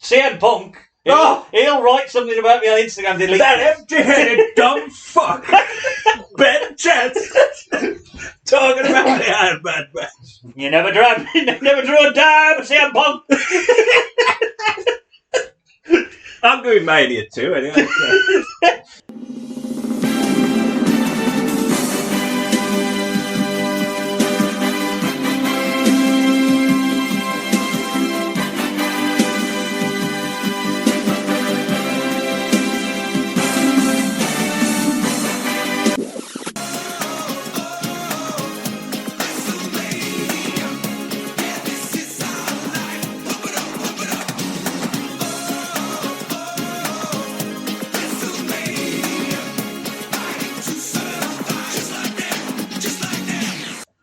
CM Punk. He'll write something about me on Instagram. That empty-headed dumb fuck. Ben Chance. Talking about the Iron Man match. You never drew a dime, CM Punk. I'm doing Mania too, anyway.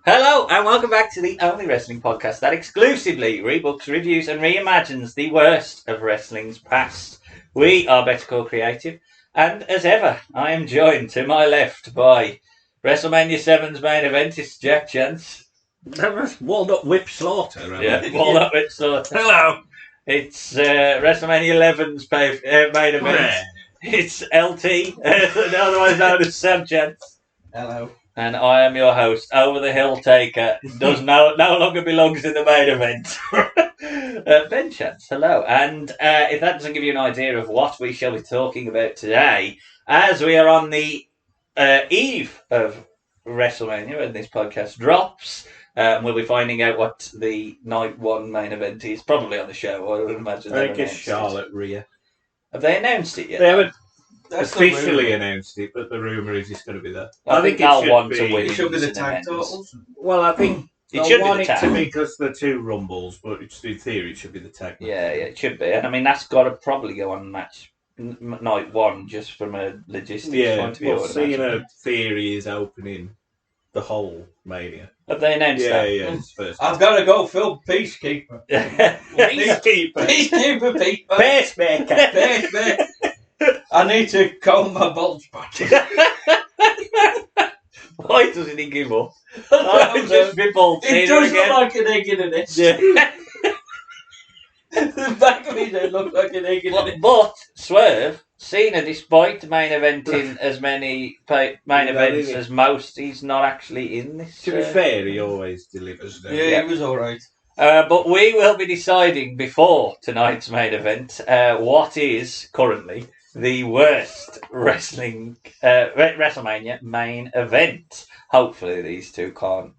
Hello and welcome back to the only wrestling podcast that exclusively rebooks, reviews and reimagines the worst of wrestling's past. We are Better Call Creative, and as ever, I am joined to my left by Wrestlemania 7's main event. It's Jack Chance. That was Walnut Whip Slaughter. Right? Yeah, Walnut Whip Slaughter. Hello. It's Wrestlemania 11's main event. It's LT, otherwise known as Sam Chance. Hello. And I am your host, Over the Hill Taker, does no longer belongs in the main event. Ben Chance, hello. And if that doesn't give you an idea of what we shall be talking about today, as we are on the eve of WrestleMania when this podcast drops, we'll be finding out what the night one main event is, probably on the show, I would imagine. I think it's Charlotte Rhea. Have they announced it yet? They haven't officially announced it, but the rumour is it's going to be that. I think they'll want to win. It should be the tag titles. Well, I think it should want be the it tag. to be because the two rumbles, but it's, in theory it should be the tag. Yeah, it should be. And I mean, that's got to probably go on match night one just from a logistics point of view. Well, Cena theory is opening the whole Mania. Have they announced that? Yeah, it's first. I've got to go film Peacekeeper. Peacekeeper. Peacekeeper, people. Pacemaker. Pacemaker. I need to comb my bulge patch. Why doesn't he give up? Just be bold. It does look like an egg in a nest. Yeah. The back of his head looks like an egg in a nest. But Swerve, Cena, despite main eventing as many main events as most, he's not actually in this. To be fair, he always delivers. Yeah, he was alright. But we will be deciding before tonight's main event what is currently the worst WrestleMania main event. Hopefully these two can't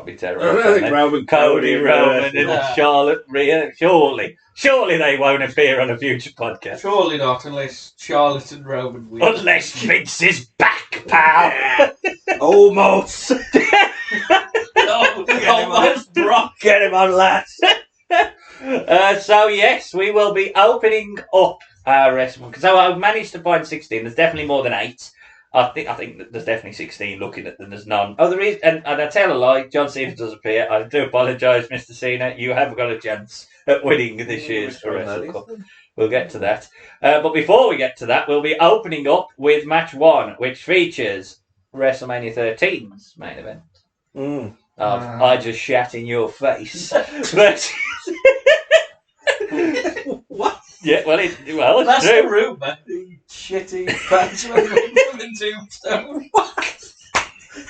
be terrible. I think Cody Roman and Charlotte Rhea. Surely they won't appear on a future podcast. Surely not, unless Charlotte and Roman win. Unless Vince is back, pal. Almost. Almost Brock. Get him on, lads. So yes, we will be opening up our WrestleMania. So I've managed to find 16. There's definitely more than 8. I think that there's definitely 16 looking at them. There's none. Oh, there is, and I tell a lie, John Cena does appear. I do apologise, Mr. Cena. You have got a chance at winning this year's Wrestlecup. We'll get to that. But before we get to that, we'll be opening up with match 1, which features WrestleMania 13's main event. I just shat in your face. But What? yeah, it's That's true. the rumour. The shitty pants from the tombstone.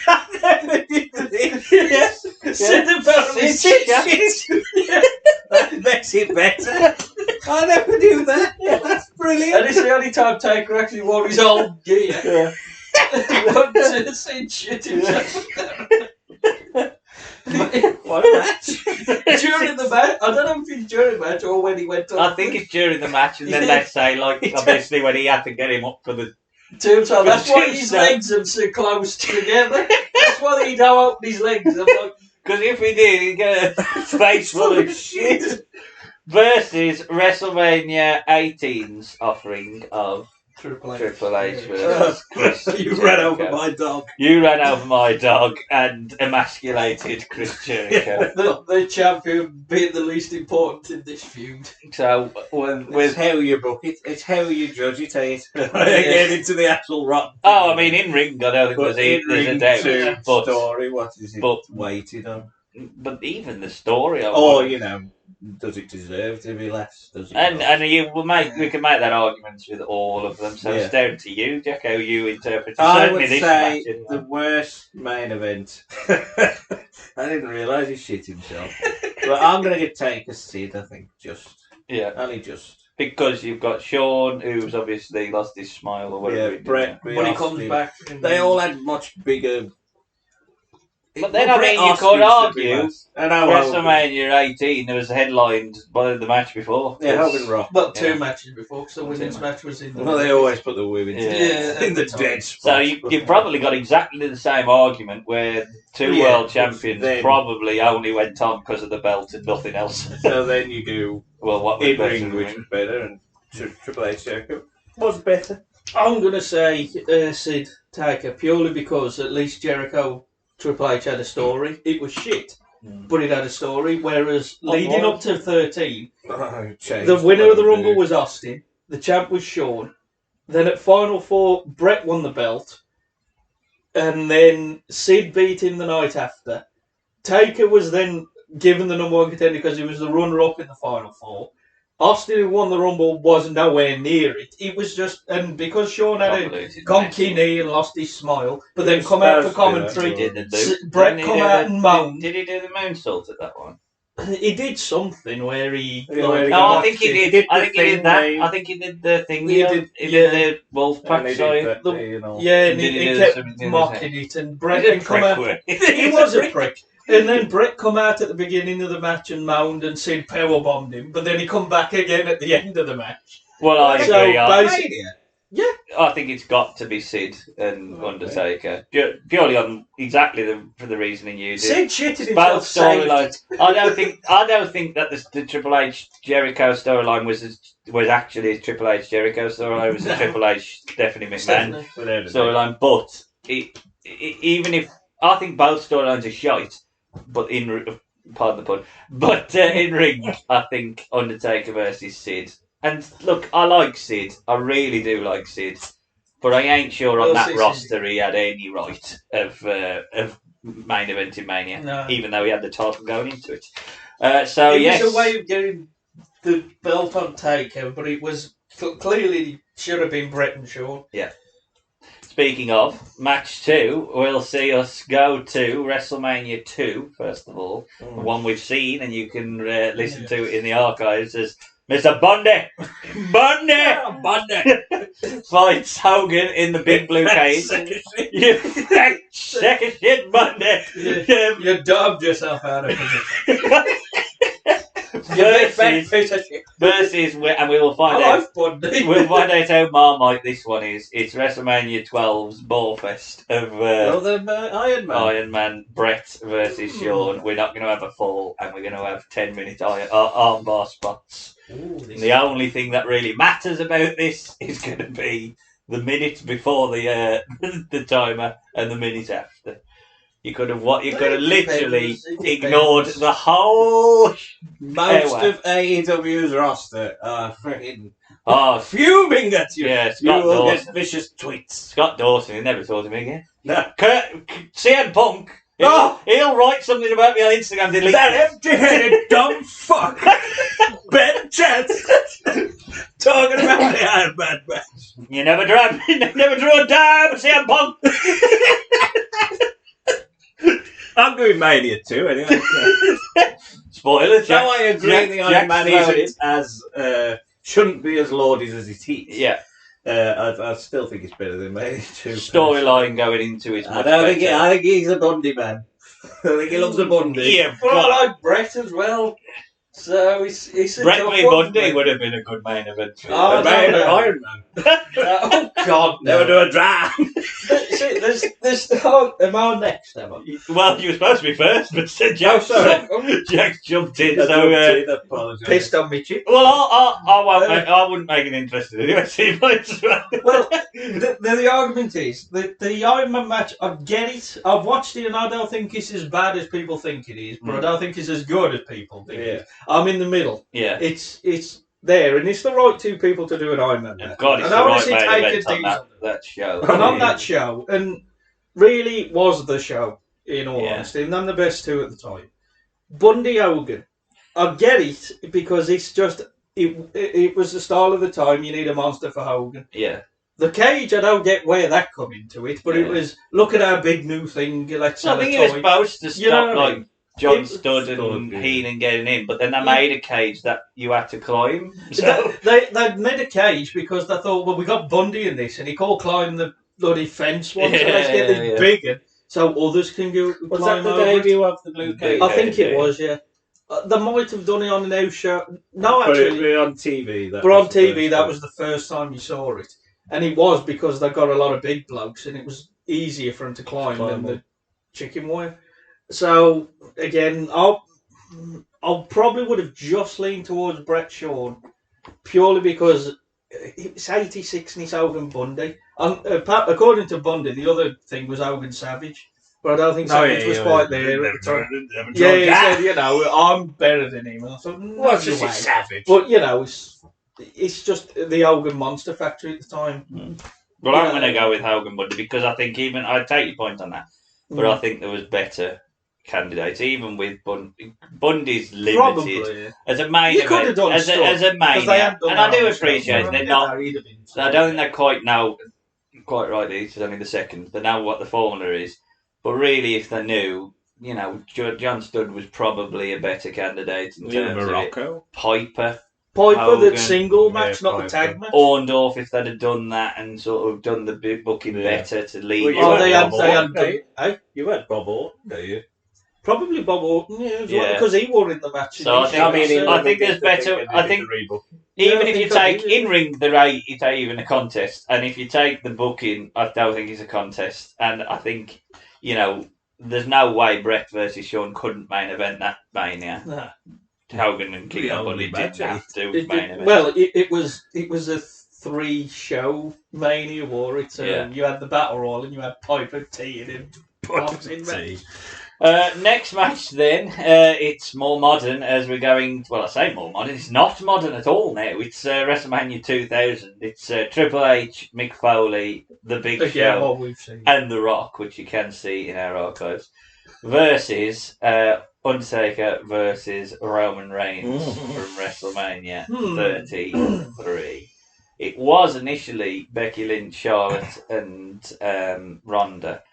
I never did this. Cinderella shit. That makes it better. I never knew that. That's brilliant. And it's the only time Taker actually wore his old gear. Yeah. He wanted to see shit himself. What a match. During the match, I don't know if it's during the match or when he went on. I think it's during the match, and then they say, obviously, when he had to get him up for the tombstone. That's why his Tombstone. legs are so close together. That's why he don't open his legs. I'm like, because if we did, he'd get a face full of shit. Versus WrestleMania 18's offering of Triple H. versus Chris You ran Jericho. over my dog. You ran over my dog and emasculated Chris Jericho. The champion being the least important in this feud. So It's how you book it. It's how you judge it. Get into the actual rock. I mean, in ring, I don't think there's a doubt. But story, what is it but- weighted on? But even the story of Or, you know, does it deserve to be less? Does it And not? we can make that argument with all of them. So it's down to you, Jack, how you interpret it. I Certainly would this say match. Anyway. the worst main event. I didn't realise he shit himself. But I'm going to get Taker Sid, I think, only just. Because you've got Sean, who's obviously lost his smile or whatever. Yeah, Brett, But he comes back. They all had much bigger. But then, I mean, you could argue I know WrestleMania 18, there was headlined by the match before. Yeah, Hogan Rock. Well, two matches before, because the women's match was in the... Well, they always put the women in the dead spot. So you've probably got exactly the same argument where two world champions probably only went on because of the belt and nothing else. So then you go, what was in-ring, which was better, and Triple H Jericho was better. I'm going to say Sid Taker, purely because at least Jericho... Triple H had a story. It was shit, but it had a story. Whereas leading up to 13, the winner of the Rumble was Austin. The champ was Shawn. Then at Final 4, Brett won the belt. And then Sid beat him the night after. Taker was then given the number one contender because he was the runner-up in the Final 4. Austin, who won the Rumble, was nowhere near it. It was just, and because Shawn had a gonky knee and lost his smile, but then come out for commentary, Brett come out and moaned. Did he do the moonsault at that one? He did something where he... I think he did. I think he did that. I think he did the thing. He did the wolf pack, sorry. And he kept mocking it, and Brett come out... He was a prick. And then Brett come out at the beginning of the match and moaned and Sid powerbombed him, but then he come back again at the end of the match. Well, I agree. I think it's got to be Sid and Undertaker, purely on for the reasoning you did. Sid shitted himself. Both storylines. I don't think that the Triple H Jericho storyline was actually a Triple H Jericho storyline. It was a Triple H Stephanie McMahon storyline. But even if I think both storylines are shite. But pardon the pun. But in ring, I think Undertaker versus Sid. And look, I like Sid. I really do like Sid. But I ain't sure on that roster he had any right of main event in Mania, even though he had the title going into it. It was a way of getting the belt on Taker, but it was clearly should have been Brett and Shawn. Yeah. Speaking of, match 2, we'll see us go to WrestleMania 2, first of all. The one we've seen, and you can listen to it in the archives as Mr. Bundy fights Hogan in the big blue cage. You second shit, Bundy. You dubbed yourself out of position. versus, and we will find out. We'll find out how Marmite this one is. It's WrestleMania 12's ball fest of Iron Man Brett versus Shawn. We're not going to have a fall, and we're going to have 10-minute armbar spots. The only thing that really matters about this is going to be the minute before the timer and the minute after. You could have literally ignored the whole. Most of AEW's roster are freaking fuming at you. Yeah, you will get vicious tweets. Scott Dawson, he never talked to me again. No. CM Punk. He'll write something about me on Instagram. That empty-headed dumb fuck. Ben Chance talking about the Iron Man match. You never drew a dime, CM Punk. I'm doing Mania 2 anyway. Spoilers. So I agree the Iron Man isn't shouldn't be as lauded as it is. Yeah. I still think it's better than Mania 2. Storyline going into it. I think he's a Bundy man. I think he loves a Bundy. Yeah, but I like Brett as well. So it's a Brett v. Bundy would have been a good main event. Iron Man. Oh God! Never do a draft. See, there's am I next? Am I? Well, you were supposed to be first, but Jack jumped in. Pissed on me, Chip. Well, I wouldn't make it interesting anyway. Well, the argument is the Iron Man match. I get it. I've watched it, and I don't think it's as bad as people think it is, but I don't think it's as good as people think it is. I'm in the middle. Yeah. It's there, and it's the right two people to do an Iron Man match. God, it's the right main event on that show. And on that show, and really was the show, in all honesty, and I'm the best two at the time. Bundy Hogan. I get it because it's just it was the style of the time. You need a monster for Hogan. Yeah. The cage, I don't get where that come into it, but it was look at our big new thing. Let's I think it was supposed to stop like John Studd and Studd, Heenan getting in, but then they made a cage that you had to climb. So They made a cage because they thought, well, we got Bundy in this, and he can't climb the bloody fence once, so let's get this bigger so others can go. Was that the debut of the blue cage? I think it was, yeah. They might have done it on an house show. No, actually, on TV. But on TV, that was the first time you saw it. And it was because they got a lot of big blokes and it was easier for them to climb than the chicken wire. So, again, I probably would have just leaned towards Brett Shawn purely because it's 86 and he's Hogan Bundy. According to Bundy, the other thing was Hogan Savage. But I don't think Savage was quite there at the time. Yeah, he said, you know, I'm better than him. And I thought, what's this Savage? But, you know, it's just the Hogan Monster Factory at the time. Well, I'm going to go with Hogan Bundy because I think I take your point on that, but I think there was better candidates, even with Bundy's limited. Probably, as a main event, as a Mania, and I do appreciate they're not. I don't think they quite know quite right. This is only the second. They know what the formula is, but really, if they knew, you know, John Studd was probably a better candidate in terms of it. Piper, that single match, not the tag match. Orndorff, if they'd have done that and sort of done the booking better to lead. Well, they had you had Bob Orton, do you? Probably Bob Orton, because he won in the match. So I think there's better. I think even if you take in ring the rate, you take even a contest, and if you take the booking, I don't think it's a contest. And I think, you know, there's no way Brett versus Shawn couldn't main event that Mania. Nah. Hogan and King Bundy didn't have to main event. Well, it was a 3-show Mania war. You had the Battle Royal and you had Piper T and him. Next match then, it's more modern as we're going. Well, I say more modern. It's not modern at all now. It's WrestleMania 2000. It's Triple H, Mick Foley, The Big Show, and The Rock, which you can see in our archives, versus Undertaker versus Roman Reigns from WrestleMania 33. It was initially Becky Lynch, Charlotte, and Ronda.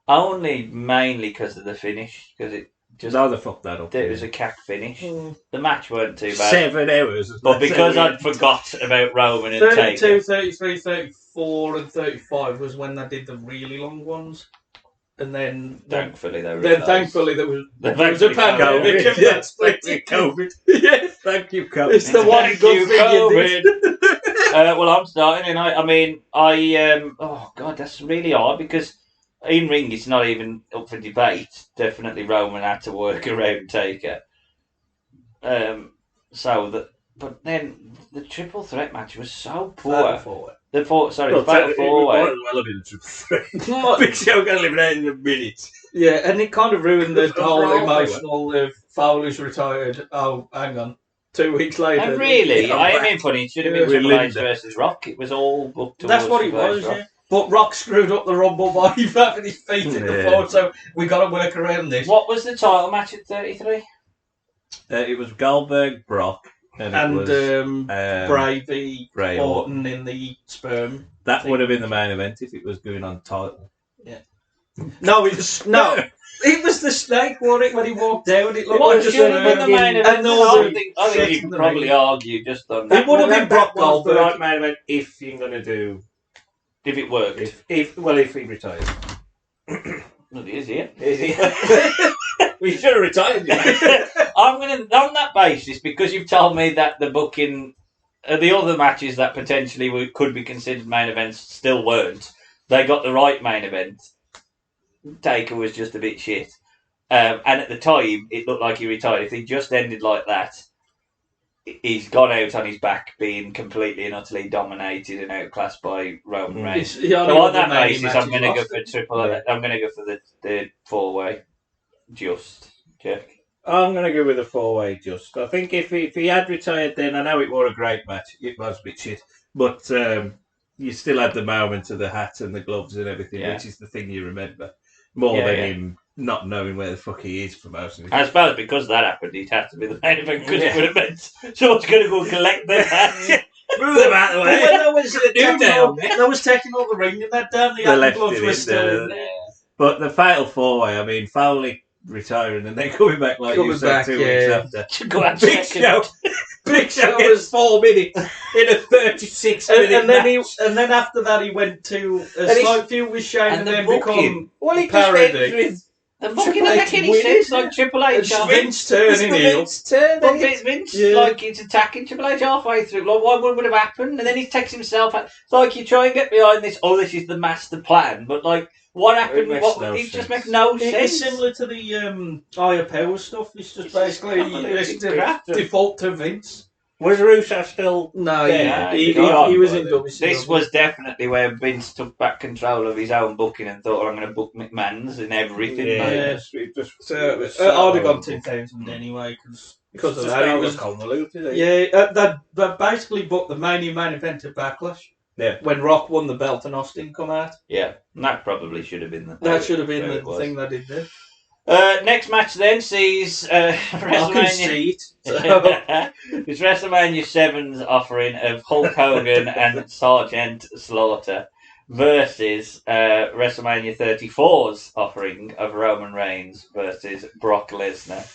Only mainly because of the finish, because it just they fucked that up. It was a cack finish. The match weren't too bad. 7 hours. But because I'd forgot about Roman and 32, Taker. 33, 34 and 35 was when they did the really long ones. And then thankfully there was a pandemic. Thank you, COVID. Yes. Thank you, COVID. It's the one good thing you did. Well, I'm starting, and oh God, that's really hard because in ring it's not even up for debate. Definitely Roman had to work around Taker. But then the triple threat match was so poor. The fatal four-way. Well have been a triple threat. Big Show got eliminated in a minute. Yeah, and it kind of ruined the whole emotional Fowler's retired. Oh, hang on. 2 weeks later. And really, I am in funny. It should have been Triple H versus Rock. It was all booked towards. That's what it was, yeah. But Rock screwed up the Rumble by having his feet in the floor, so we got to work around this. What was the title match at 33? It was Goldberg, Brock, and Bray Orton in the sperm. That would have been the main event if it was going on title. Yeah. No, it was It was the snake, wasn't it? When he walked down, it looked like just the main event. I think you can probably argue just on that. It would have been Brock Goldberg. The right main event if you're going to do. If it worked. If he retired. Well, he is here. We should have retired. I'm going to, on that basis, because you've told me that the booking, the other matches that potentially could be considered main events still weren't. They got the right main event. Taker was just a bit shit. And at the time, it looked like he retired. If he just ended like that, he's gone out on his back being completely and utterly dominated and outclassed by Roman Reigns. So on that basis, I'm going to go for triple. I'm going to go for the four-way. Just Jeff. I'm going to go with a four-way. Just. I think if he had retired, then I know it was a great match. It was a bit shit, but you still had the moment of the hat and the gloves and everything, which is the thing you remember more than him not knowing where the fuck he is for most of it. I suppose because that happened, he'd have to be the main event because it would have meant someone's going to go and collect the match. Move them out of the way. When that was taking all the ring and that down, the other gloves were still in there. But the fatal 4-way, I mean, Foley retiring and then coming back like you said 2 weeks after. Big Show was 4 minutes in a 36-minute match. And then after that he went to a slight feud with Shane and then become parody. The booking doesn't make any sense. Like Triple H, Vince turning heel. But Vince, like he's attacking Triple H halfway through. Like, what would have happened? And then he takes himself out. It's like you try and get behind this. Oh, this is the master plan. But like, what happened? It just makes no sense. It's similar to the higher power stuff. It's just basically default to Vince. Was Russo still? No, he was in WCW. This was definitely where Vince took back control of his own booking and thought, I'm going to book McMahon's and everything. Yeah, I'd have gone 2000 anyway because of that. It was convoluted. That basically booked the Mania Main Event at Backlash. Yeah, when Rock won the belt and Austin come out. Yeah, and that probably should have been the thing they did there. Next match then sees WrestleMania. It's WrestleMania 7's offering of Hulk Hogan and Sergeant Slaughter versus WrestleMania 34's offering of Roman Reigns versus Brock Lesnar.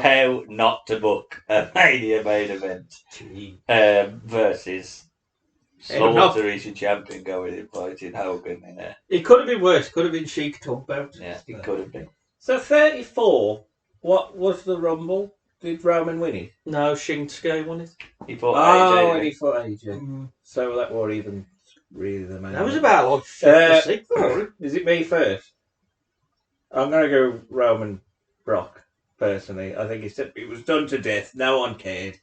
How not to book a Mania main event versus Slaughter is your champion going and fighting Hogan in there. It could have been worse. Could have been Sheik Tugboat. Yeah, it could have been. So 34, what was the Rumble? Did Roman win it? No, Shinsuke won it. He fought AJ. He fought AJ. So that was even really the main. That was about like 5th or 6th. Is it me first? I'm going to go Roman Brock, personally. I think it was done to death. No one cared.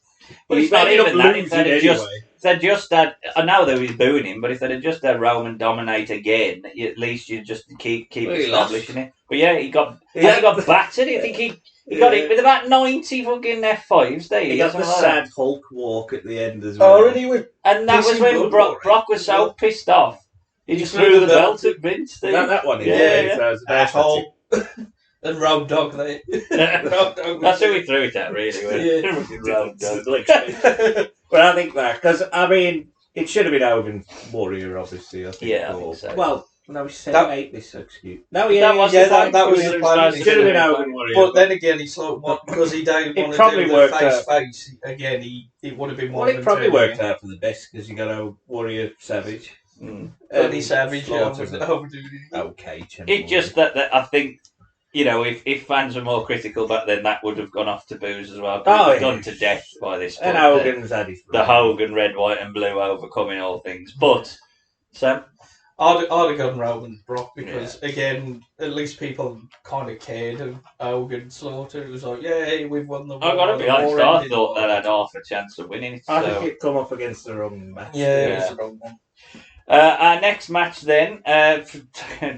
But it's not even that. If they'd just had, I know they was booing him, but if they'd just had Roman dominate again, at least you just keep establishing it. But yeah, he got battered. I think he got hit with about 90 fucking F5s there. He got the sad Hulk walk at the end as well. And that was when Brock was so pissed off. He just threw the belt at Vince. That one, asshole. And Road Dogg there. That's who we threw it at, really. Road Dogg. But I think that, because, I mean, it should have been Hogan Warrior, obviously. I think. Yeah, I think so. Well, no, he said 8 this excuse. That was the plan. It should have been Hogan Warrior. But then again, he slowed because he didn't want to do the face. Again, it would have been one of them. Well, it probably worked out for the best because you got a Warrior Savage. Eddie Savage, okay. It's just that I think, you know, if fans were more critical back then, that would have gone off to booze as well. It was done to death by this point. And Hogan's had his the Hogan red, white, and blue overcoming all things. But Sam, I'd have gone Roman Brock because again, at least people kind of cared of Hogan Slaughter. It was like, yeah, we've won the war. I've got to be honest, I thought that had half a chance of winning it. I think it come up against the wrong match. Yeah, it was the wrong one. Our next match then, for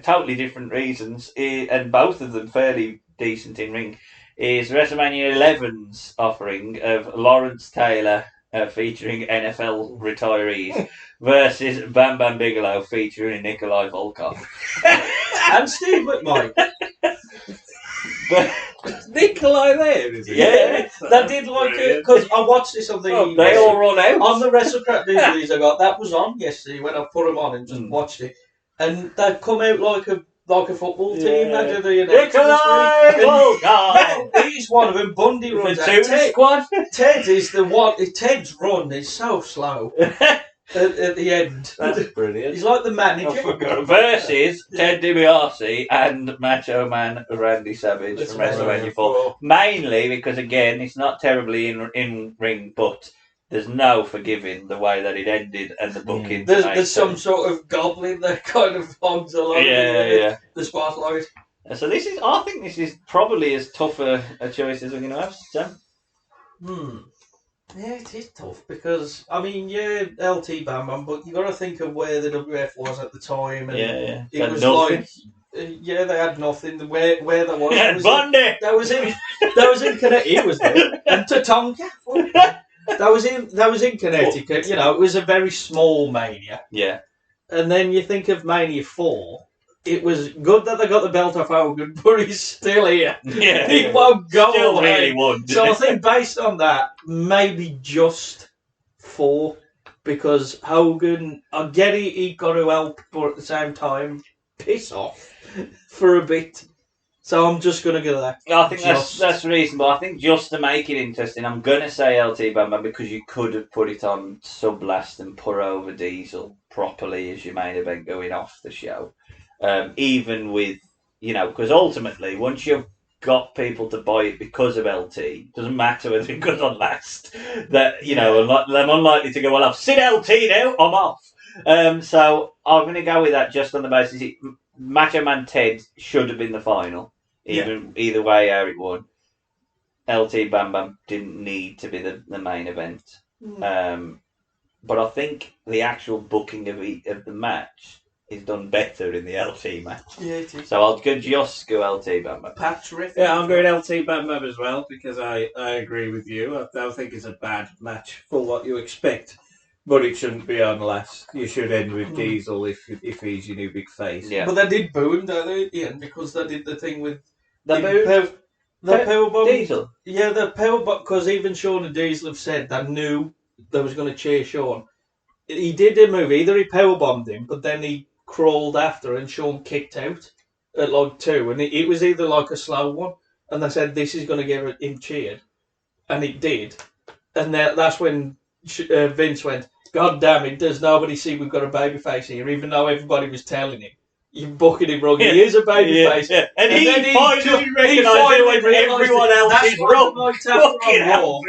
totally different reasons, and both of them fairly decent in ring, is WrestleMania 11's offering of Lawrence Taylor featuring NFL retirees versus Bam Bam Bigelow featuring Nikolai Volkov. And Steve McMahon. Nikolai there, is he? Yeah, that did like it because I watched this on the. They all run out on the Wrestlecap DVDs I got. That was on yesterday when I put them on and just watched it, and they'd come out like a football team. They do the Nikolai. He's one of them. Bundy runs out. Ted is the one. Ted's run is so slow. At the end. That's brilliant. He's like the manager. Versus Ted DiBiase and Macho Man Randy Savage from WrestleMania 4. Mainly because, again, it's not terribly in ring, but there's no forgiving the way that it ended and the booking. There's some sort of goblin that kind of bogs along the spotlight. So I think this is probably as tough a choice as we're going to have, Sam. Yeah, it is tough because, I mean, LT Bam Bam, but you got to think of where the WF was at the time. And it was nothing. like, they had nothing. Where there was. Bundy! That was in Connecticut. He was there. And Tatonka. That was in Connecticut. You know, it was a very small Mania. Yeah. And then you think of Mania 4. it was good that they got the belt off Hogan, but he's still here. Yeah, he won't go still away. Really won, so I think based on that, maybe just 4, because Hogan, I get it, he got to help, but at the same time, piss off for a bit. So I'm just going to go there. I think that's reasonable. I think just to make it interesting, I'm going to say LT Bam Bam because you could have put it on Sublast and put over Diesel properly as your main event going off the show. Even with, because ultimately, once you've got people to buy it because of LT, it doesn't matter whether it goes on last, that, I'm unlikely to go, well, I've seen LT now, I'm off. So I'm going to go with that just on the basis Macho Man Ted should have been the final. Either way how it won. LT Bam Bam didn't need to be the main event. But I think the actual booking of the match is done better in the LT match. Yeah, it is. So I'll just go LT Bam Bam. Patrick. Yeah, I'm going LT Bam Bam as well because I agree with you. I don't think it's a bad match for what you expect. But it shouldn't be on last. You should end with Diesel if he's your new big face. Yeah. But they did boo him, don't they, at the end, because they did the thing with the powerbomb. Diesel? Yeah, the powerbomb, because even Shawn and Diesel have said they knew they was going to cheer Shawn. He did a move, either he powerbombed him, but then he crawled after and Shawn kicked out at like 2, and it was either like a slow one, and they said this is going to get him cheered, and it did. And that's when Vince went, God damn it, does nobody see we've got a babyface here, even though everybody was telling him. You're booking him wrong. He is a babyface. Yeah. And he finally recognised everyone else is wrong.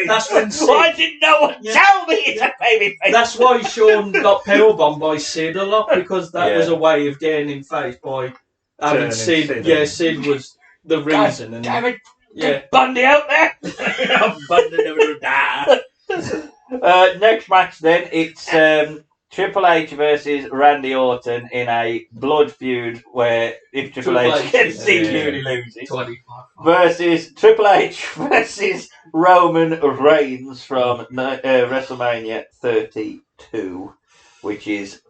That's when Sid, why didn't no one tell me it's a babyface? That's why Shawn got powerbombed by Sid a lot, because that was a way of getting him face by having Sid. Sid was the reason. God damn it. Yeah. Bundy out there. Bundy never die. Next match then, it's Triple H versus Randy Orton in a blood feud where if Triple H gets seen, he loses. Versus Triple H versus Roman Reigns from WrestleMania 32, which is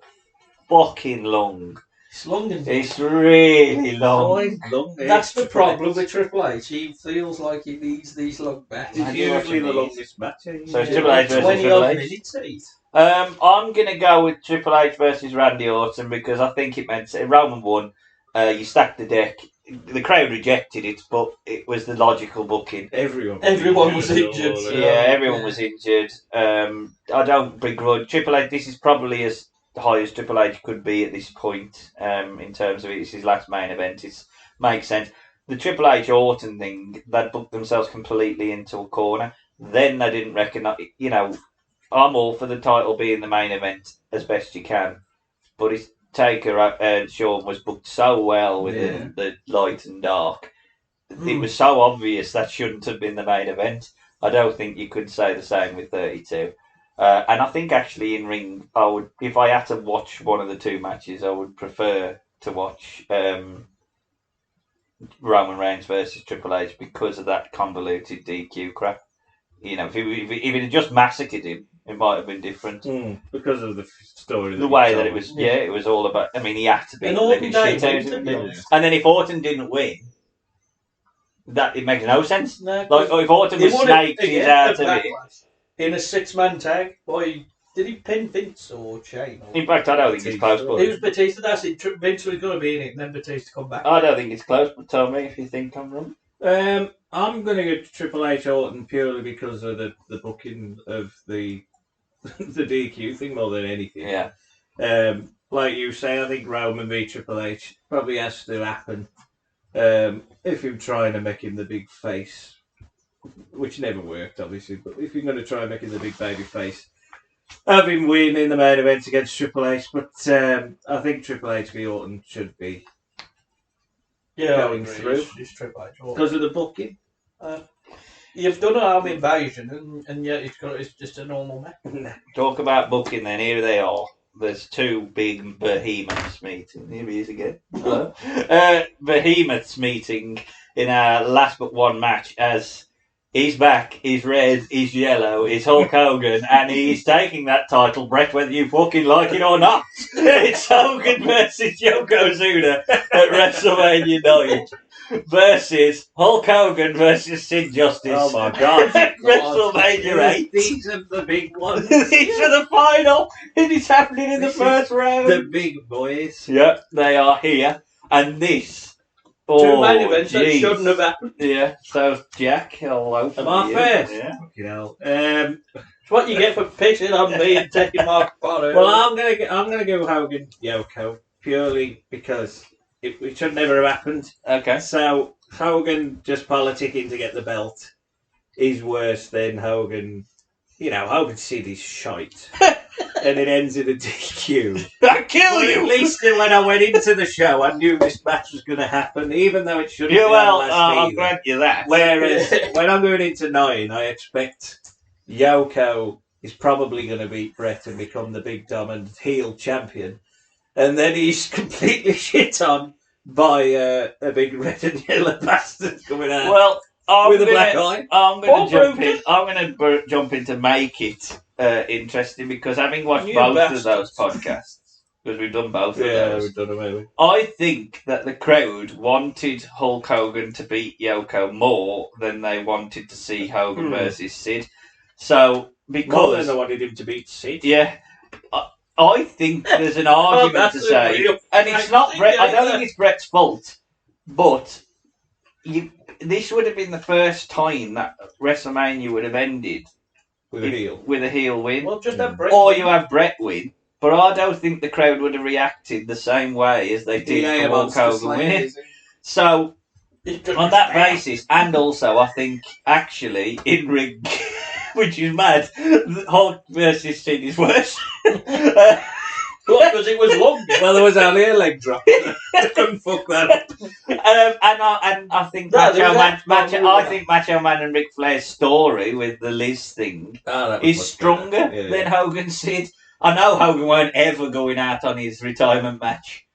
fucking long. It's long, isn't it? It's really long. That's the problem with Triple H. He feels like he needs these long matches. It's usually the longest match. So it's Triple H versus Triple H. I'm going to go with Triple H versus Randy Orton because I think it meant Roman won. You stacked the deck. The crowd rejected it, but it was the logical booking. Everyone was injured. Everyone was injured. I don't begrudge Triple H. This is probably as high as Triple H could be at this point in terms of it's his last main event. It makes sense. The Triple H Orton thing, they booked themselves completely into a corner. Then they didn't recognise, I'm all for the title being the main event as best you can, but his Taker and Shawn was booked so well with the light and dark. It was so obvious that shouldn't have been the main event. I don't think you could say the same with 32. And I think actually in ring, if I had to watch one of the two matches, I would prefer to watch Roman Reigns versus Triple H because of that convoluted DQ crap. If he had just massacred him, it might have been different. Because of the story. The way that it was, it was all about. I mean, he had to be living shit out. And then if Orton didn't win, it makes no sense. No, like if Orton was snaked his out of it in a 6-man tag, did he pin Vince or Shane? In fact, I don't think it's close. It was Batista. That's it. Vince was going to be in it, and then Batista come back. I don't think it's close. But tell me if you think I'm wrong. I'm going to go to Triple H Orton purely because of the booking of the DQ thing more than anything. Yeah. Like you say, I think Roman v Triple H probably has to happen. If you're trying to make him the big face, which never worked, obviously, but if you're going to try and make him the big baby face, have him win in the main event against Triple H. But I think Triple H v Orton should be going through because of the booking. You've done an arm invasion, and yet it's just a normal match. Talk about booking then. Here they are. There's two big behemoths meeting. Here he is again. Hello. Behemoths meeting in our last but one match as He's back, he's red, he's yellow, he's Hulk Hogan, and he's taking that title, Brett, whether you fucking like it or not. It's Hogan versus Yokozuna at WrestleMania 9 versus Hulk Hogan versus Sid Justice. Oh my God. WrestleMania 8. These are the big ones. These are the final, and it's happening in the first round. The big boys. Yep, they are here, and this. Two main events that shouldn't have happened. Yeah, so Jack, I'll open Am I first? Yeah. Fucking hell. It's what you get for picking on me and taking my part. Well, I'm gonna go Hogan Yoko purely because it should never have happened. Okay. So Hogan just politicking to get the belt is worse than Hogan. You know, Hogan Sid is shite, and it ends in a DQ. I'll kill But you! at least when I went into the show, I knew this match was going to happen, even though it shouldn't. Yeah, be well, last I'll either. grant you that. Whereas when I'm going into 9, I expect Yoko is probably going to beat Brett and become the big dominant heel champion, and then he's completely shit on by a big red and yellow bastard coming out. Well, with a black eye. I'm going to jump broken. in. I'm going to jump in to make it interesting because having watched You both bastards. of those podcasts, because we've done both of Yeah, those, we've done away. I think that the crowd wanted Hulk Hogan to beat Yoko more than they wanted to see Hogan versus Sid. So More because than I wanted him to beat Sid. yeah. I think there's an argument to that's say, real- and it's I not think Brett. I I don't know. think it's Brett's fault, but this would have been the first time that WrestleMania would have ended With a heel. with a heel win, Well, just have Brett. or you have Brett win. But I don't think the crowd would have reacted the same way as they did Yeah, for Hulk Monster Hogan Slayer, winning. is it? So on that basis, and also I think actually in ring, which is mad, Hulk versus Sid is worse. Because it was long. Well, there was only a leg drop. I couldn't fuck that up. And I think No, there was I think Macho Man and Ric Flair's story with the Liz thing is stronger than Hogan Sid. I know Hogan weren't ever going out on his retirement match,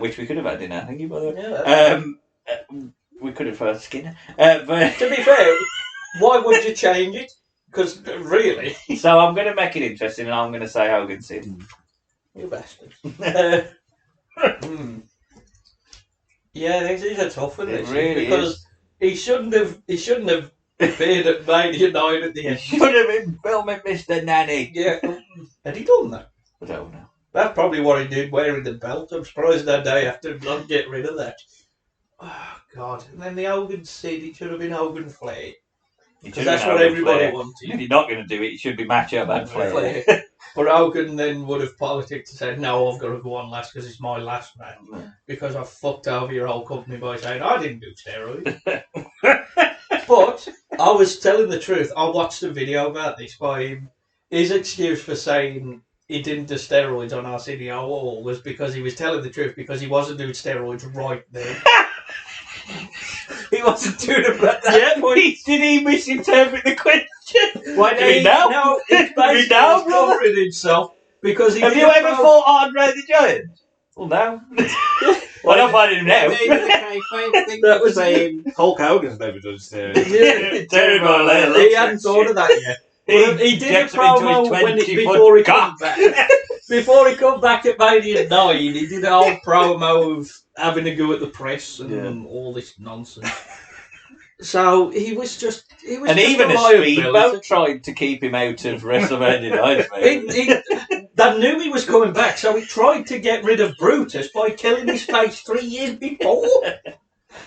which we could have had in our thingy, by the way. Yeah, We could have heard Skinner. But to be fair, why would you change it? Because really, so I'm going to make it interesting, and I'm going to say Hogan Sid. you bastard. Yeah, this is a tough one. It This really because is. he shouldn't have appeared at Mania 9 at the You end. should have been filming Mr. Nanny. Yeah, had he done that? I don't know. That's probably what he did, wearing the belt. I'm surprised that day after not get rid of that. Oh God! And then the Hogan Sid, it should have been Hogan Flair. Because that's what everybody If wanted. you're not going to do it, it should be Macho Man Flair. But Hogan then would have politicked and said, no, I've got to go on last because it's my last match. Because I fucked over your whole company by saying I didn't do steroids. But I was telling the truth. I watched a video about this by him. His excuse for saying he didn't do steroids on Arsenio Hall was because he was telling the truth because he wasn't doing steroids right then. He wasn't doing it at that point. Did he misinterpret the question? Why Do we know? No, it's Do we basically know, brother? covering himself because he Have did you a ever pro- fought Andre the Giant? Well, no. Well, I'm fighting him now. Maybe the kayfabe thing That was saying Hulk Hogan's never done steroids. Yeah. Terrible. He hadn't thought of that yet. Well, he did a Gets him into promo his 20-foot before he cock. come back. Before he come back at Mania 9, he did a whole promo of having to go at the press and all this nonsense. So he was just And even a speedboat tried to keep him out of WrestleMania 9. They knew he was coming back, so he tried to get rid of Brutus by killing his face 3 years before.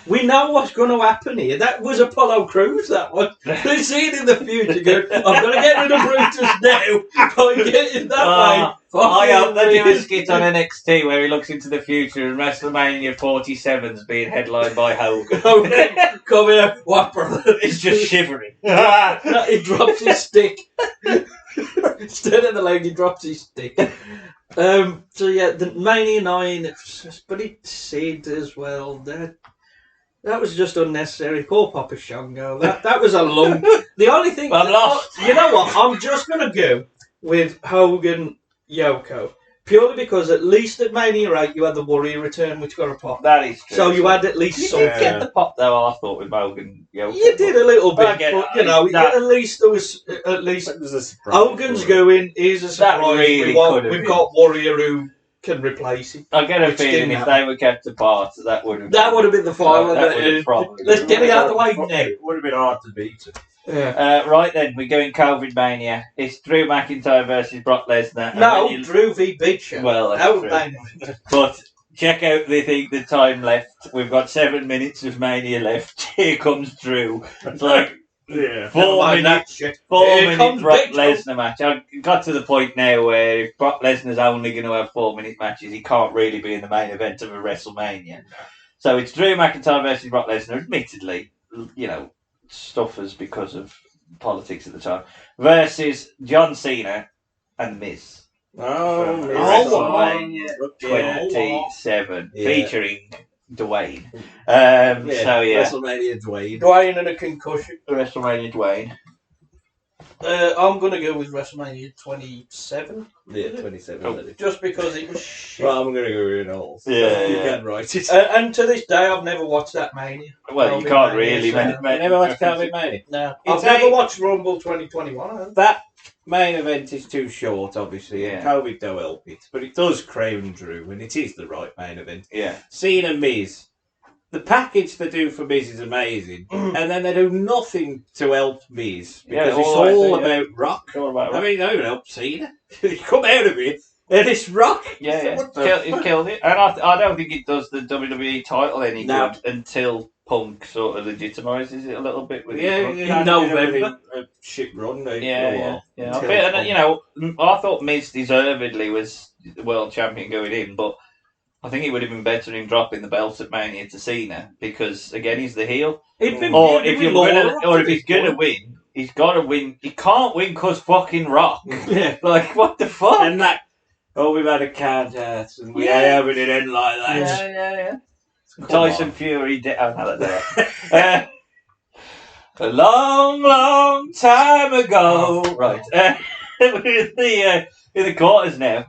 We know what's going to happen here. That was Apollo Crews, that one. They see it in the future going, I'm going to get rid of Brutus now by getting that way. I hope they do a skit on NXT where he looks into the future and WrestleMania 47's being headlined by Hogan. Coming out, whopper. He's just shivering. He drops his stick. Instead of the leg, he drops his stick. So yeah, the Mania 9, but it's Sid as well. That was just unnecessary. Poor Papa Shango. That was a lump. The only thing... I'm lost. You know what? I'm just going to go with Hogan Yoko. Purely because at least at Mania 8 you had the Warrior return, which got a pop. That is true. So you had at least You something. did get the pop though, I thought, with Hogan. You did a little bit, but you know, that, at least there was a surprise. Hogan's going, here's a surprise. Really we've got Warrior who can replace him. I get a feeling if they were kept apart, that would have been the final. Let's get it out of the way now. It would have been hard to beat it. Yeah. Right then, we're going COVID Mania. It's Drew McIntyre versus Brock Lesnar. No, Drew v Big Show. Well, but check out the time left. We've got 7 minutes of Mania left. Here comes Drew. It's like 4 minutes. 4 minute Brock Lesnar match. I got to the point now where if Brock Lesnar's only going to have 4-minute matches, he can't really be in the main event of a WrestleMania. So it's Drew McIntyre versus Brock Lesnar. Admittedly, you know, stuffers because of politics at the time, versus John Cena and Miz. WrestleMania 27, featuring Dwayne. WrestleMania Dwayne. Dwayne and a concussion. WrestleMania Dwayne. I'm going to go with WrestleMania 27. Yeah, 27. Oh, just because it was shit. Well, I'm going to go with all. Yeah, you can write it. And to this day, I've never watched that Mania. Well, you can't really. You never watched COVID Mania? No. I've never watched Rumble 2021. That main event is too short, obviously, and COVID don't help it. But it does crown Drew, and it is the right main event. Yeah. Cena Miz. The package they do for Miz is amazing, and then they do nothing to help Miz because it's all about Rock. I mean, they don't help Cena. You come out of it, and it's Rock. Yeah, it killed it. And I don't think it does the WWE title any good until Punk sort of legitimises it a little bit. With in November. A shit run. Yeah. You know, I thought Miz deservedly was the world champion going in, but I think it would have been better him dropping the belt at Mania to Cena because again he's the heel. If he's gonna win, he's got to win. He can't win because fucking Rock. Like what the fuck? And that we've had a count out and we haven't it end like that. Yeah. Tyson Fury did. Oh no, that's a long time ago. Right. We're in the quarters now.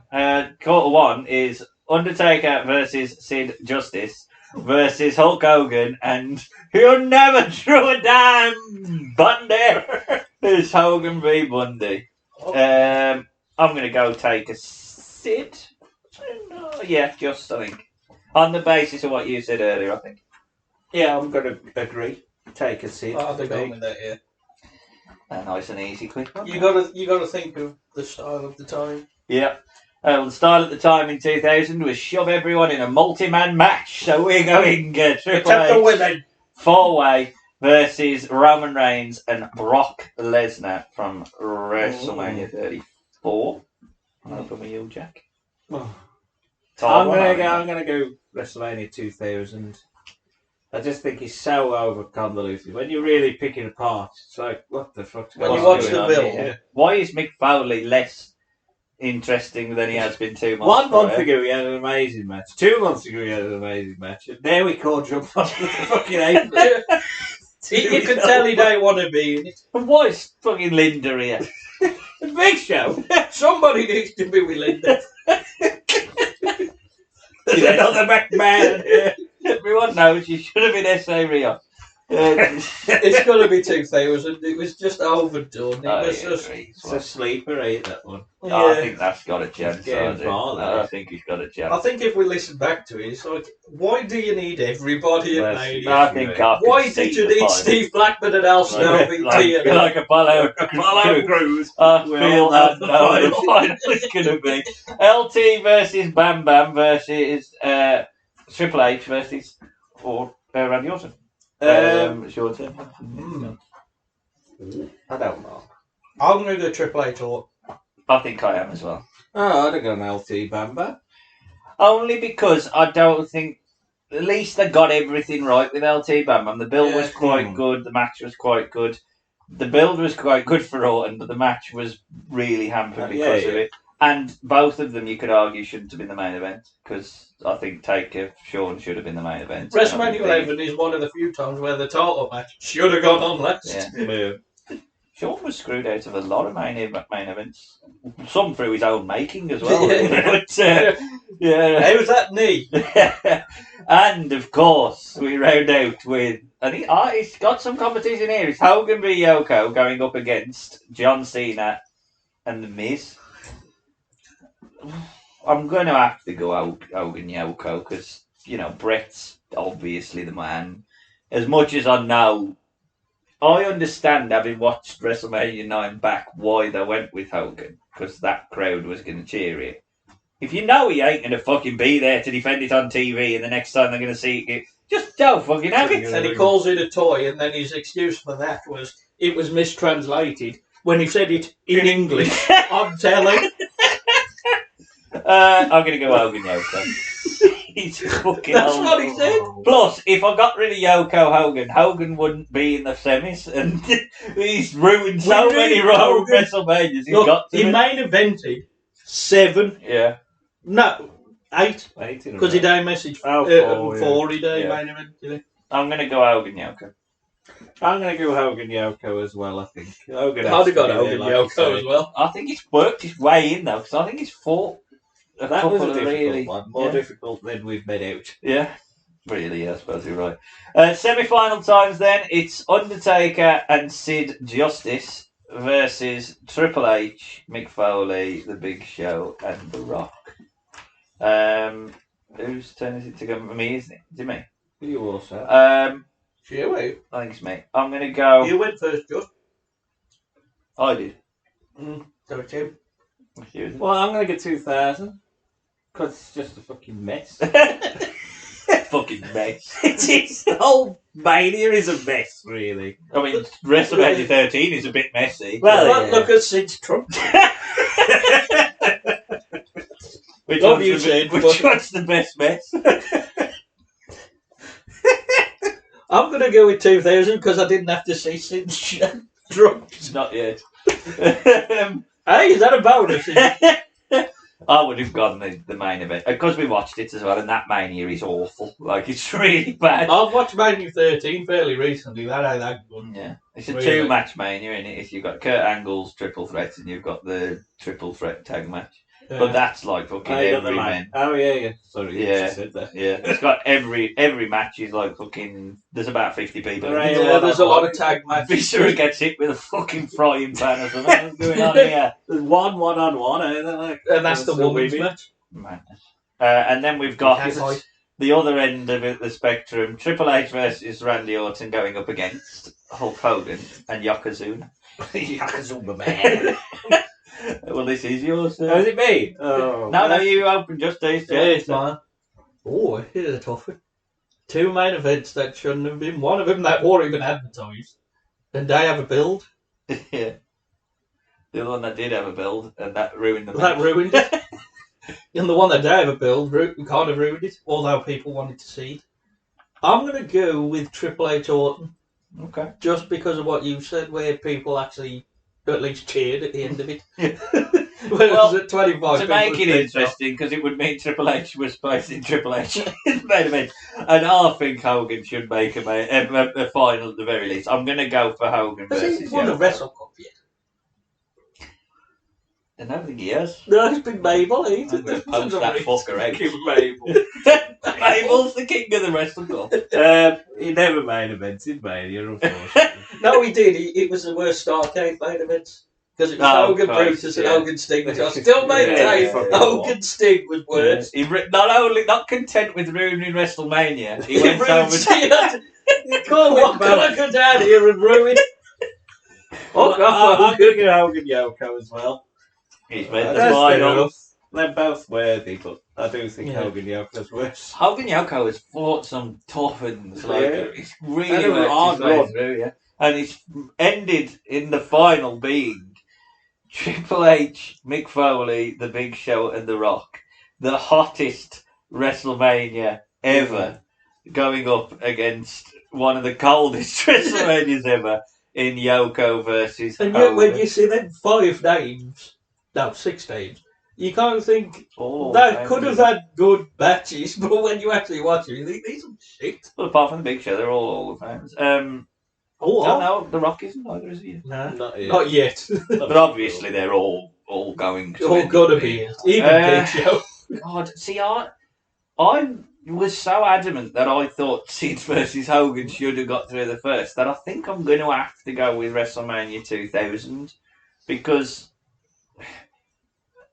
Quarter one is Undertaker versus Sid Justice versus Hulk Hogan and you never drew a dime, Bundy. It's Hogan v Bundy. I'm going to go take a Sid. Just I think. On the basis of what you said earlier, I think. Yeah, I'm going to agree. Take a Sid. I'll be going with that, yeah. Nice and easy, quick. You got to think of the style of the time. Yeah. The style at the time in 2000 was shove everyone in a multi-man match. So we're going Triple H 4-way versus Roman Reigns and Brock Lesnar from WrestleMania 34. I'm going to put my heel, Jack. I'm going to go WrestleMania 2000. I just think he's so over convoluted. When you're really picking apart, it's like, what the fuck's going on? When you watch the bill. Why is Mick Foley less interesting than he has been 2 months 1 month ago he had an amazing match. 2 months ago he had an amazing match. And there we can't jump on the fucking apron. You can tell he don't want to be in it. And why is fucking Linda here? Big Show. Somebody needs to be with Linda. There's another McMahon. Everyone knows you should have been S.A. Rio. It's going to be 2000. It was just overdone. It's a sleeper, that one. Yeah. I think that's got a chance. I think he's got a chance. I think if we listen back to it, it's like, why do you need everybody at Mania? Why did you need Steve Blackman and Al Snow? Like Apollo Crews. I feel that the final is going to be LT versus Bam Bam versus Triple H versus Randy Orton. Short term. I don't know. I'm going to go Triple H or. I think I am as well. Oh, I'd have gone LT Bamba. Only because I don't think. At least they got everything right with LT Bam Bam. The build was quite good. The match was quite good. The build was quite good for Orton, but the match was really hampered because of it. And both of them, you could argue, shouldn't have been the main event because I think Taker, Shawn should have been the main event. WrestleMania 11 is one of the few times where the title match should have gone on last. Yeah. Sean was screwed out of a lot of main events. Some through his own making as well. But, yeah. How was that knee? And of course, we round out with. I think he's got some competition here. It's Hogan v Yoko going up against John Cena and The Miz. I'm going to have to go Hogan Yoko because, Brett's obviously the man. As much as I know, I understand, having watched WrestleMania 9 back, why they went with Hogan, because that crowd was going to cheer it. If you know he ain't going to fucking be there to defend it on TV and the next time they're going to see it, just don't fucking have it. And he calls it a toy, and then his excuse for that was it was mistranslated when he said it in English. I'm telling. I'm going to go Hogan Yoko. He's fucking That's old. what he said. Plus, if I got rid of Hogan wouldn't be in the semis, and he's ruined so many WrestleManias. He main evented 7. Yeah. No, 8. Because he did message 4. He did main event. I'm going to go Hogan Yoko. I'm going to go Hogan Yoko as well, I think. I'd have got Hogan Yoko as well. I think he's worked his way in, though, because I think he's fought that was a difficult one. More difficult than we've made out. Yeah. Really, I suppose you're right. Semi-final times then. It's Undertaker and Sid Justice versus Triple H, Mick Foley, The Big Show, and The Rock. Whose turn is it to go? Me, isn't it? Is it me? You also. I Sure. think it's me. I'm going to go... You went first, Josh. I did. So Tim. Well, I'm going to get 2000. Because it's just a fucking mess. Fucking mess. It is. The whole Mania is a mess, really. I mean, WrestleMania 13 is a bit messy. Well, look at Sid's Trump. Which one's the best mess? I'm going to go with 2000 because I didn't have to see Sid's drums. Not yet. Hey, is that a bonus? I would have gone the main event because we watched it as well, and that Mania is awful. Like, it's really bad. I've watched Mania 13 fairly recently. That ain't that good. Yeah, it's a 2-match Mania, isn't it? If you've got Kurt Angle's triple threat and you've got the triple threat tag match. But that's like fucking every man. Oh yeah. Sorry, yeah. You said that. Yeah, it's got every match is like fucking. There's about 50 people. Right, there's a lot of tag matches. Viscera gets hit with a fucking frying pan or something. What's going on here? There's one-on-one, and that's the women's match. Madness. And then we've got the other end of the spectrum: Triple H versus Randy Orton going up against Hulk Hogan and Yokozuna. Yokozuna, man. Well, this is yours. Is it me? Oh, no, you open Justice. Yeah, it's mine. Oh, here's a toughie. 2 main events that shouldn't have been. One of them that weren't even advertised. And they have a build. Yeah. The other one that did have a build, and that ruined the match. That ruined it. And the one that did have a build kind of ruined it, although people wanted to see it. I'm going to go with Triple H Orton. Okay. Just because of what you said, where people actually at least cheered at the end of it. Well, at 25 to make it interesting, because it would mean Triple H was facing Triple H in the main event, and I think Hogan should make a final at the very least. I'm going to go for Hogan versus Has he won the Wrestlecup yet? I don't think he has. No, it's been Mabel. I'm going to poach that fucker out. Mabel. Mabel's the king of the Wrestlecup. He never main evented Mania, unfortunately. No, he did. It was the worst Starcade main event. Because it was Hogan Brutus and Hogan Sting, which I still maintain Hogan Sting was worse. He not content with ruining WrestleMania, he went over to... What can I go down here and ruin? I'm going to go Hogan Yoko as well. He's made the final. They're both worthy, but I do think Hogan Yoko's worse. Hogan Yoko has fought some tough ones. It's really hard run. And it's ended in the final being Triple H, Mick Foley, The Big Show, and The Rock. The hottest WrestleMania ever, going up against one of the coldest WrestleManias ever in Yoko versus And Hogan. yet when you see them 5 names, no, 6 names, you can't think that could have had good matches, but when you actually watch it, you think these are shit. Well, apart from The Big Show, they're all the fans. Oh, no, The Rock isn't either, is he? No, not yet. But obviously they're all going to all got to be. Even Big Show. God, see, I was so adamant that I thought Sid versus Hogan should have got through the first that I think I'm going to have to go with WrestleMania 2000 because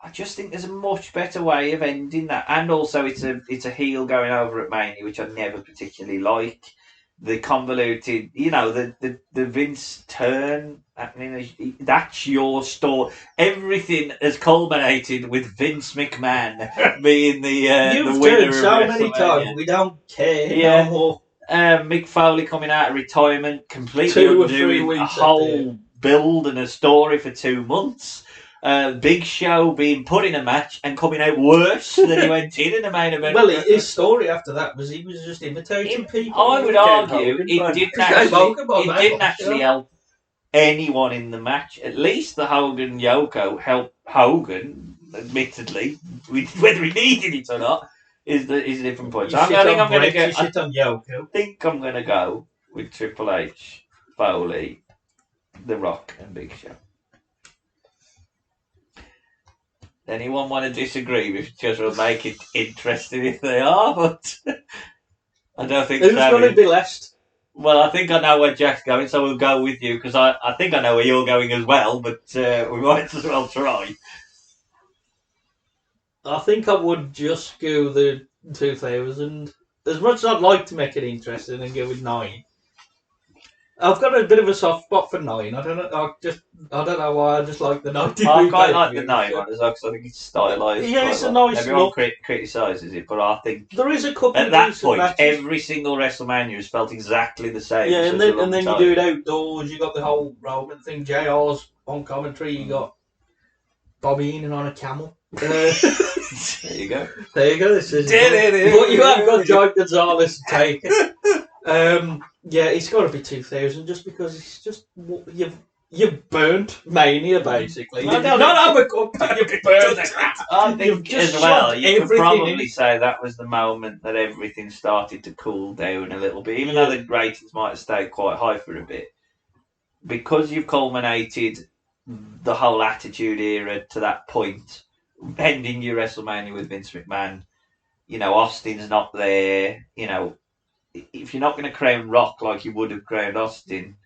I just think there's a much better way of ending that, and also it's a heel going over at Mania, which I never particularly like. The convoluted, the Vince turn. I mean, that's your story. Everything has culminated with Vince McMahon being the You've winner turned so many times. We don't care no more. Mick Foley coming out of retirement, completely 2 or 3 undoing weeks a whole build and a story for 2 months. Big Show being put in a match and coming out worse than he went in the main event. Well, his story after that was he was just imitating people. I would argue it didn't actually help anyone in the match. At least the Hogan Yoko helped Hogan, admittedly, whether he needed it or not, is a different point. So I think I'm going to go with Triple H, Foley, The Rock, and Big Show. Anyone want to disagree? Because we'll make it interesting if they are, but I don't think who's going to be last? Well, I think I know where Jack's going, so we'll go with you, because I think I know where you're going as well, but we might as well try. I think I would just go the 2000. As much as I'd like to make it interesting and go with 9. I've got a bit of a soft spot for 9. I don't know why. I just like the 90. I quite like the 9 one as well because I think it's stylised. Yeah, it's a nice Everyone criticises it, but I think there is a couple. At that point, every single WrestleMania has felt exactly the same. Yeah, and then you do it outdoors. You got the whole Roman thing. JR's on commentary. You got Bobby Heenan on a camel. There you go. There you go. This is but you have got Giant Gonzales to take. Yeah, it's got to be 2000 just because it's just you've burnt Mania basically. You've burnt it. I think as well, you could probably say that was the moment that everything started to cool down a little bit, even though the ratings might have stayed quite high for a bit. Because you've culminated the whole Attitude Era to that point, ending your WrestleMania with Vince McMahon, Austin's not there, if you're not going to crown Rock like you would have crowned Austin,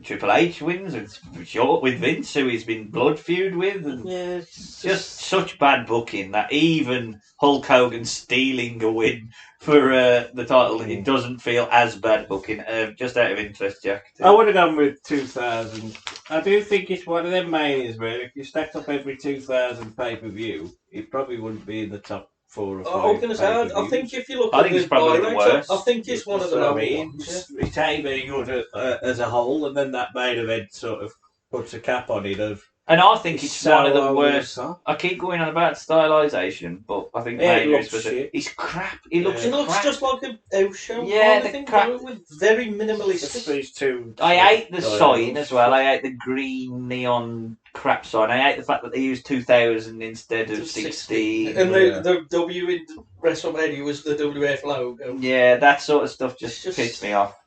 Triple H wins. It's short with Vince, who he's been blood feud with. And it's just such bad booking that even Hulk Hogan stealing a win for the title, it doesn't feel as bad booking. Just out of interest, Jack. I would have gone with 2000. I do think it's one of them manias where if you stacked up every 2000 pay-per-view, it probably wouldn't be in the top 4 or 5. I was going to say, I think if you look at it's probably the worst. I think it's one of the ones. It's very good as a whole, and then that main event sort of puts a cap on it. And I think it's one of the worst. I keep going on about stylisation, but I think it's crap. It looks just like a house show. Yeah, the crap. With very minimalistic. I hate the sign as well. I hate the green neon crap sign. I hate the fact that they used 2000 instead of 16. And the W in WrestleMania was the WF logo. Yeah, that sort of stuff just pissed me off.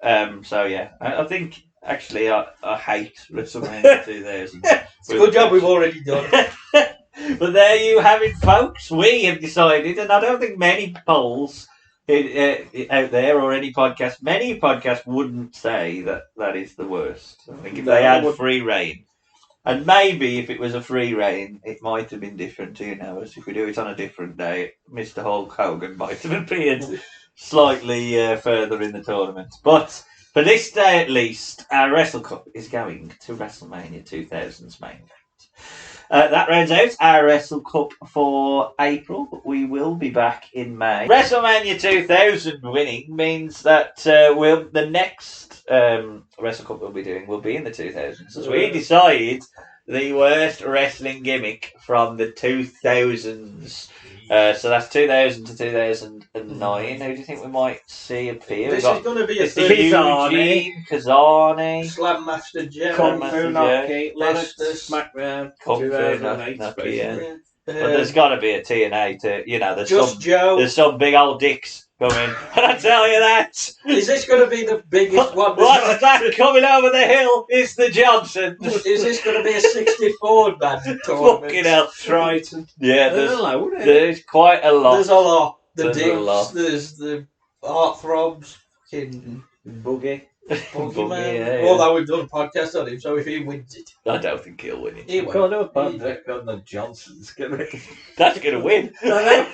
So yeah, I think actually I hate WrestleMania 2000. It's a good job we've already done. But there you have it, folks. We have decided, and I don't think many polls out there or any podcast, many podcasts wouldn't say that is the worst. I think if they had free reign, and maybe if it was a free reign, it might have been different. Who knows? If we do it on a different day, Mr. Hulk Hogan might have appeared slightly further in the tournament. But for this day at least, our Wrestlecup is going to WrestleMania 2000's main event. That rounds out our Wrestlecup for April, but we will be back in May. WrestleMania 2000 winning means that the next Wrestlecup we'll be doing will be in the 2000s, as we decide the worst wrestling gimmick from the 2000s. So that's 2000 to 2009. Who do you think we might see appear? This is going to be a Kazani, Slam Master Jeff, Kung Fu Nucky, Lester, SmackDown, Kung Fu Nucky, But there's got to be a TNA. There's some big old dicks coming. And I tell you that. Is this going to be the biggest one? What's that coming over the hill? It's the Johnsons. Is this going to be a 64-man tournament? Fucking hell. Triton. Yeah, there's quite a lot. There's a lot. There's a lot. There's the heartthrobs. Fucking Boogie. Boogie, yeah. Although we've done a podcast on him, so if he wins it, I don't think he'll win it. he will. Can't do a podcast on the Johnsons. That's going to win. How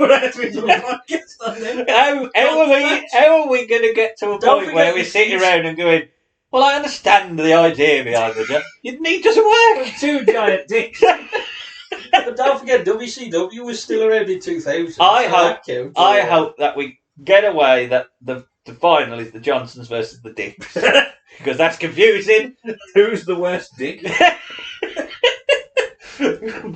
How are we going to get to a point where we sit around and going, well, I understand the idea behind the job. Your knee doesn't work. Two giant dicks. But don't forget, WCW was still around in 2000. I so hope- that counts. I hope that we get away that the final is the Johnsons versus the Dicks. Because that's confusing. Who's the worst dick?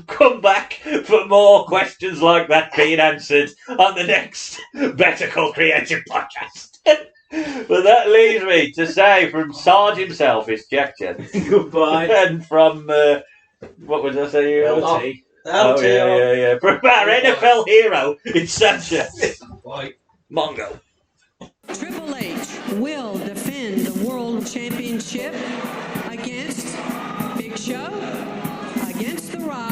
Come back for more questions like that being answered on the next Better Call Creative podcast. But that leaves me to say from Sarge himself is Jack Chen. Goodbye. And from, what was I saying? LT. Yeah. From our NFL hero, it's Sanchez. Right. Mongo. Triple H will defend the World Championship against Big Show, against The Rock,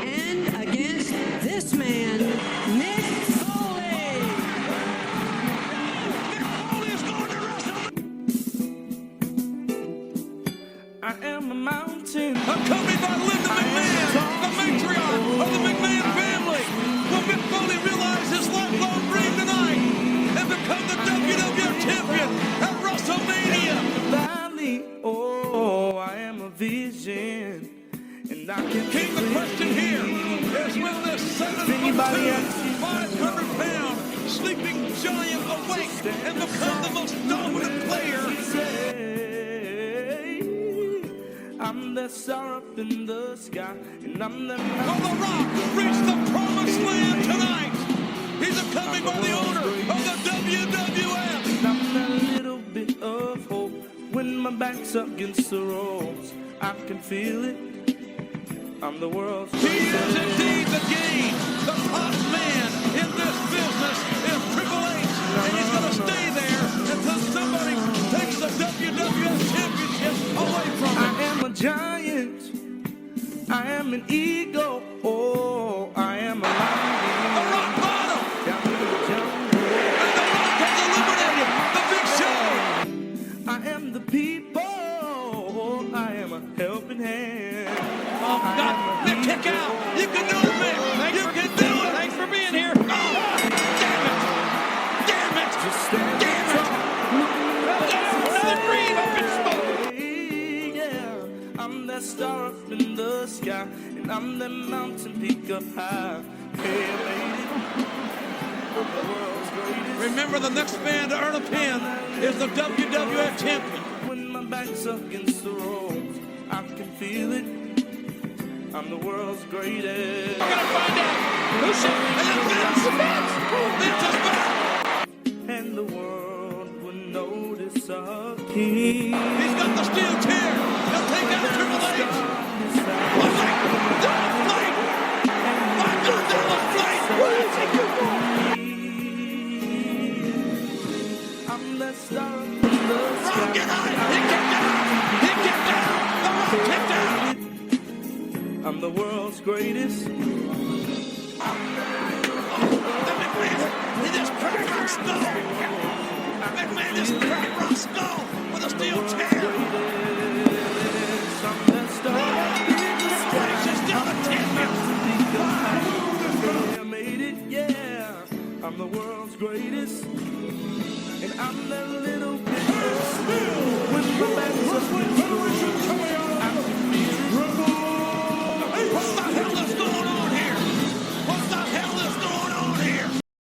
and against this man, Mick Foley. Mick Foley is going to wrestle. I am a mountain. Accompanied by Linda McMahon, the matriarch of the McMahon family. Will Mick Foley realize his lifelong dream tonight and become the WWF champion at WrestleMania? Valley, oh, I am a vision, and I can keep the question here is, will this 7'2", 500-pound sleeping giant awake and become the most dominant player? I'm the star up in the sky, and I'm the mountain. Will The Rock reach the promised land tonight? He's accompanied by the owner of the WWF. And I'm that little bit of hope. When my back's up against the ropes, I can feel it. I'm the world's He is indeed the game. The top man in this business is Triple H. And he's going to stay there until somebody takes the WWF Championship away from him. I am a giant. I am an eagle. Oh, I am a lion. The rock bottom. Down in the jungle. And the Rock has eliminated the Big Show. I am the people. I am a helping hand. Oh, God. Nick, kick out. You can do it, Mick. You can do it. Thanks for being here. Oh, damn it. Damn it. Just stand damn it. Another green up in smoke. Yeah, I'm that star up in the sky, and I'm that mountain peak up high. Hey, lady. Remember, the next man to earn a pin is the WWF champion. When my back's up against the ropes, I can feel it. I'm the world's greatest. We're gonna find out who's and Vince is back. And the world will notice our king. He's got the steel chair. He'll take out Triple H. One night, down flight. My God, down the flight. I'm the star of the sky. Rock, get high. He kicked down. The Rock kicked down. I'm the world's greatest. The McMahon, he just cracked our skull. McMahon just cracked our skull with a steel chair.